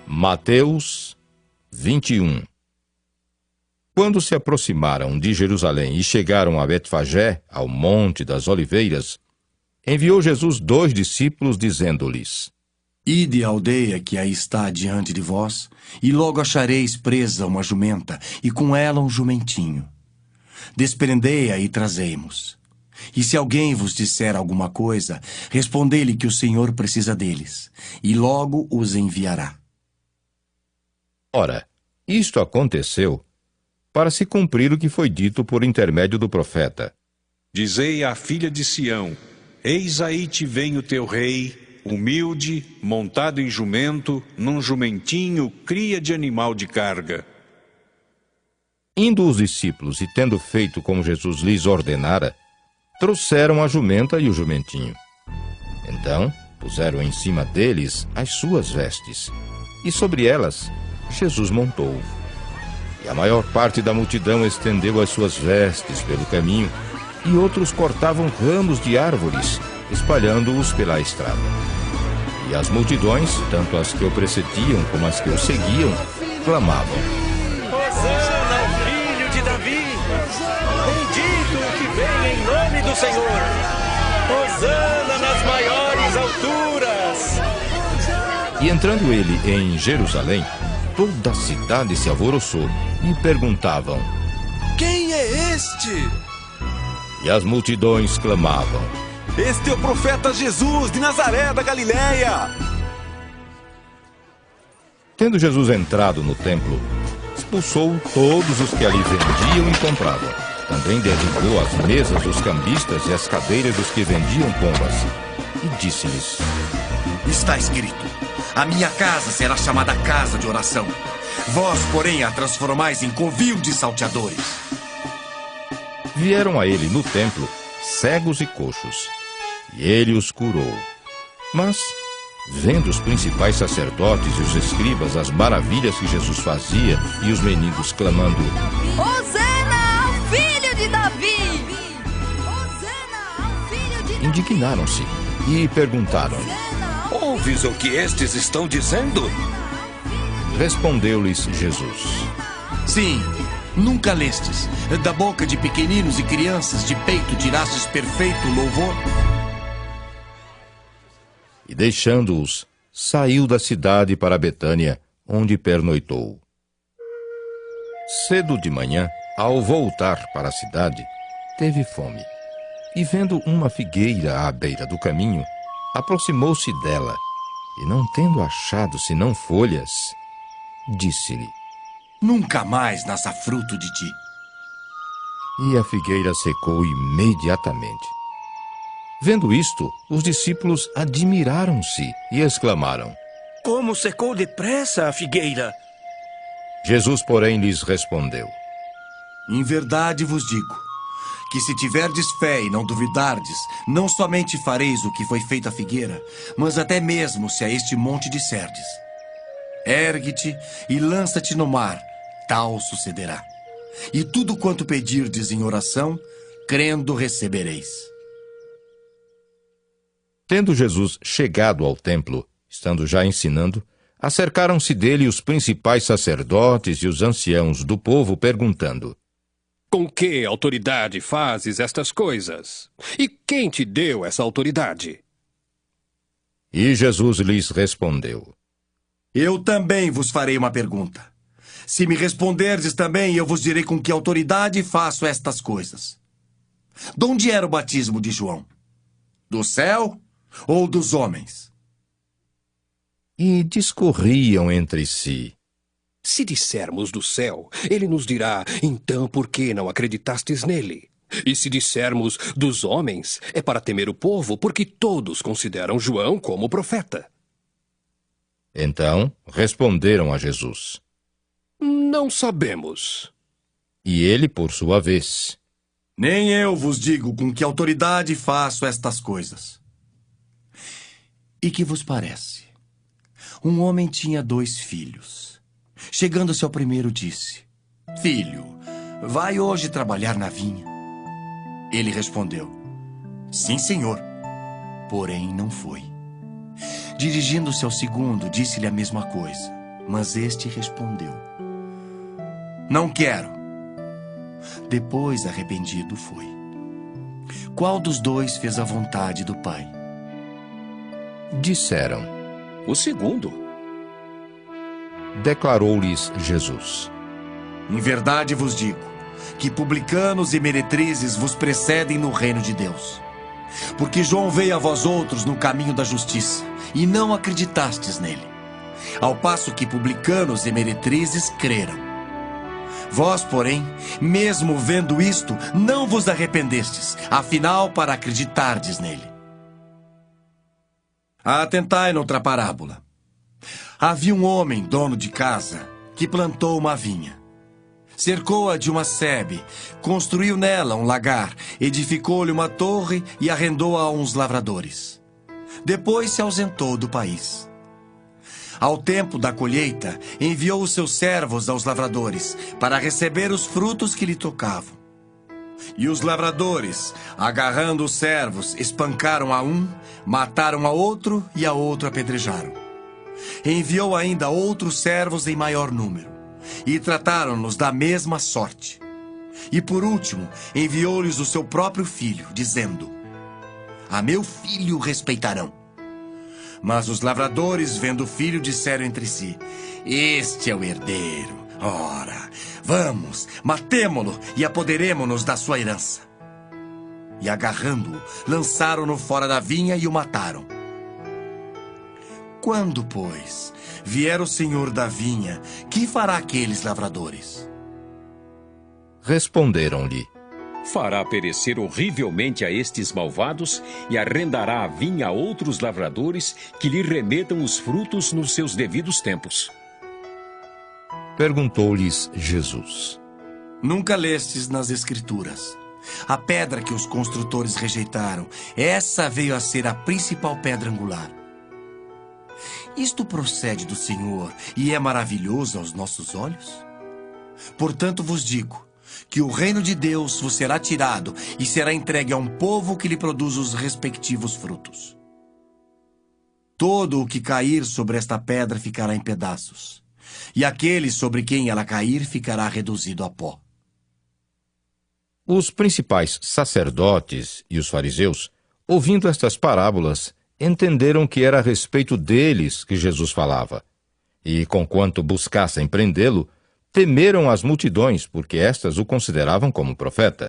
Mateus 21. Quando se aproximaram de Jerusalém e chegaram a Betfagé, ao Monte das Oliveiras, enviou Jesus 2 discípulos, dizendo-lhes: Ide à aldeia que aí está diante de vós, e logo achareis presa uma jumenta, e com ela um jumentinho. Desprendei-a e trazei-mos. E se alguém vos disser alguma coisa, respondei-lhe que o Senhor precisa deles, e logo os enviará. Ora, isto aconteceu para se cumprir o que foi dito por intermédio do profeta. Dizei à filha de Sião: Eis aí te vem o teu rei, humilde, montado em jumento, num jumentinho, cria de animal de carga. Indo os discípulos e tendo feito como Jesus lhes ordenara, trouxeram a jumenta e o jumentinho. Então puseram em cima deles as suas vestes, e sobre elas Jesus montou. E a maior parte da multidão estendeu as suas vestes pelo caminho, e outros cortavam ramos de árvores, espalhando-os pela estrada. E as multidões, tanto as que o precediam como as que o seguiam, clamavam: Hosana ao filho de Davi! Bendito o que vem em nome do Senhor! Hosana nas maiores alturas! E entrando ele em Jerusalém, toda a cidade se alvoroçou e perguntavam: Quem é este? E as multidões clamavam: Este é o profeta Jesus de Nazaré da Galileia. Tendo Jesus entrado no templo, expulsou todos os que ali vendiam e compravam. Também derribou as mesas dos cambistas e as cadeiras dos que vendiam pombas. E disse-lhes: Está escrito: a minha casa será chamada casa de oração. Vós, porém, a transformais em covil de salteadores. Vieram a ele no templo cegos e coxos, e ele os curou. Mas, vendo os principais sacerdotes e os escribas as maravilhas que Jesus fazia, e os mendigos clamando: Hosana ao filho de Davi! Hosana ao filho de Davi! Indignaram-se e perguntaram-lhe: Ouves o que estes estão dizendo? Respondeu-lhes Jesus: Sim, nunca lestes: da boca de pequeninos e crianças de peito tirastes perfeito louvor? E deixando-os, saiu da cidade para Betânia, onde pernoitou. Cedo de manhã, ao voltar para a cidade, teve fome. E vendo uma figueira à beira do caminho, aproximou-se dela, e não tendo achado senão folhas, disse-lhe: Nunca mais nasça fruto de ti. E a figueira secou imediatamente. Vendo isto, os discípulos admiraram-se e exclamaram: Como secou depressa a figueira! Jesus, porém, lhes respondeu: Em verdade vos digo, que se tiverdes fé e não duvidardes, não somente fareis o que foi feito à figueira, mas até mesmo se a este monte disserdes: Ergue-te e lança-te no mar, tal sucederá. E tudo quanto pedirdes em oração, crendo recebereis. Tendo Jesus chegado ao templo, estando já ensinando, acercaram-se dele os principais sacerdotes e os anciãos do povo, perguntando: Com que autoridade fazes estas coisas? E quem te deu essa autoridade? E Jesus lhes respondeu: Eu também vos farei uma pergunta. Se me responderdes também, eu vos direi com que autoridade faço estas coisas. De onde era o batismo de João? Do céu ou dos homens? E discorriam entre si: Se dissermos do céu, ele nos dirá: então por que não acreditastes nele? E se dissermos dos homens, é para temer o povo, porque todos consideram João como profeta. Então responderam a Jesus: Não sabemos. E ele, por sua vez: Nem eu vos digo com que autoridade faço estas coisas. E que vos parece? Um homem tinha 2 filhos. Chegando-se ao primeiro, disse: Filho, vai hoje trabalhar na vinha. Ele respondeu: Sim, senhor. Porém, não foi. Dirigindo-se ao segundo, disse-lhe a mesma coisa. Mas este respondeu: Não quero. Depois, arrependido, foi. Qual dos dois fez a vontade do Pai? Disseram. O segundo. Declarou-lhes Jesus: Em verdade vos digo que publicanos e meretrizes vos precedem no reino de Deus. Porque João veio a vós outros no caminho da justiça, e não acreditastes nele, ao passo que publicanos e meretrizes creram. Vós, porém, mesmo vendo isto, não vos arrependestes, afinal, para acreditardes nele. Atentai noutra parábola. Havia um homem, dono de casa, que plantou uma vinha. Cercou-a de uma sebe, construiu nela um lagar, edificou-lhe uma torre e arrendou-a a uns lavradores. Depois se ausentou do país. Ao tempo da colheita, enviou os seus servos aos lavradores para receber os frutos que lhe tocavam. E os lavradores, agarrando os servos, espancaram a um, mataram a outro e a outro apedrejaram. Enviou ainda outros servos em maior número, e trataram-nos da mesma sorte. E por último, enviou-lhes o seu próprio filho, dizendo: A meu filho respeitarão. Mas os lavradores, vendo o filho, disseram entre si: Este é o herdeiro. Ora, vamos, matemo-lo e apoderemo-nos da sua herança. E agarrando-o, lançaram-no fora da vinha e o mataram. Quando, pois, vier o senhor da vinha, que fará aqueles lavradores? Responderam-lhe: Fará perecer horrivelmente a estes malvados e arrendará a vinha a outros lavradores que lhe remetam os frutos nos seus devidos tempos. Perguntou-lhes Jesus: Nunca lestes nas Escrituras: a pedra que os construtores rejeitaram, essa veio a ser a principal pedra angular. Isto procede do Senhor e é maravilhoso aos nossos olhos? Portanto vos digo que o reino de Deus vos será tirado e será entregue a um povo que lhe produz os respectivos frutos. Todo o que cair sobre esta pedra ficará em pedaços, e aquele sobre quem ela cair ficará reduzido a pó. Os principais sacerdotes e os fariseus, ouvindo estas parábolas, entenderam que era a respeito deles que Jesus falava. E, conquanto buscassem prendê-lo, temeram as multidões, porque estas o consideravam como profeta.